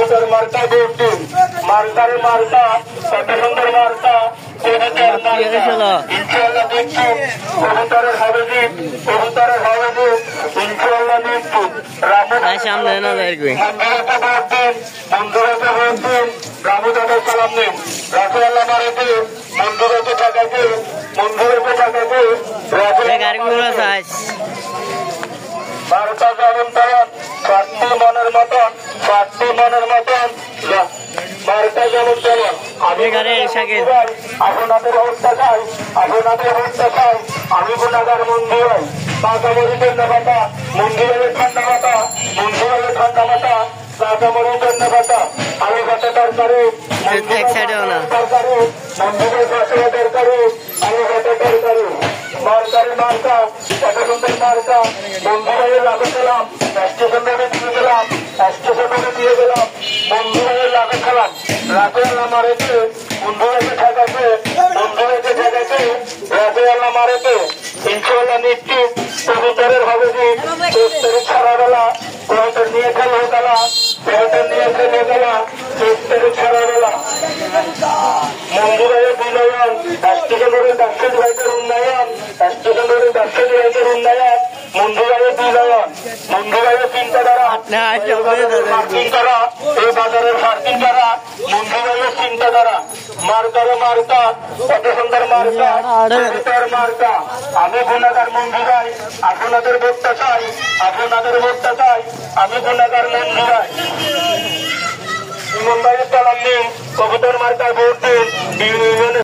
কবুতর মার্কা ভোট দিন। মার্কারে মার্কা, কত সুন্দর মার্কা, ইনশাআল্লাহ দেখছি কবুতরের হবে জিত, কবুতরের হবে জিত, ইনশাআল্লাহ দেখছি। সামনে না মন্দিরেতে ভোট দিন, মন্দিরেতে ভোট দিন, রামুদাদের সালাম নিন। রাসূলুল্লাহ মারেতে মন্দিরেতে থাকাকে, মন্দিরেতে থাকাকে গাড়িগুলো সাইজ বারোটা যেমন তেমন, চারটি মনের মতন, চারটি মনের মতন, বারোটা যেমন তেমন। আমি আপনাদের হত্যা চাই, আপনাদের হত্যা চাই। আমি গুণাগার মন্দির কাঁচামরিচের নেবাটা, মন্দিরের ঠান্ডা মাথা, মন্দিরের ঠান্ডা মাথা, কাঁচামরিচের নেবাটা, আলু ভাতে তরকারি, তরকারি, মন্দিরের পাশে তরকারি, আলু ভাতে তরকারি, মার্কারি মার্কা, কত সুন্দর মার্কা, মন্দিরে লাভে গেলাম, স্টেশন রোডে দিয়ে গেলাম, স্টেশন রোডে দিয়ে গেলাম, মন্দিরে লাভে খেলাম। রাসূলুল্লাহ মারেতে মন্দিরে ঠেকাছে, মন্দিরে ঠেকাছে, রাসূলুল্লাহ মারেতে ইনশাআল্লাহ নিশ্চিত কবুতরের হবে জিত। কবুতরের ছাড়া বেলা, কবুতর নিয়ে খেলা গেলা, কবুতর নিয়ে খেলে গেলা, কবুতরের ছাড়া বেলা। মন্দিরে বিনয়ন, স্টেশন রোডে ব্যবসা ডিভাইসের উন্নয়ন, স্টেশন রোডে ব্যবসা ডিভাইসের উন্নয়ন, মন্দিরে বিনয়ন, মন্দিরে চিন্তাধারা, মার্কিং করা, এই বাজারের মার্কিং করা, মন্দিরে চিন্তাধারা। মার্কারে মার্কা, কত সুন্দর মার্কা, কবুতর মার্কা। আমি গুণাগার মন্দিরাই, আপনাদের ভোটটা চাই, আপনাদের ভোটটা চাই। আমি গুণাগার মন্দিরাই। ইমানদারের সালাম দিন, কবুতর মার্কায় ভোট দিন।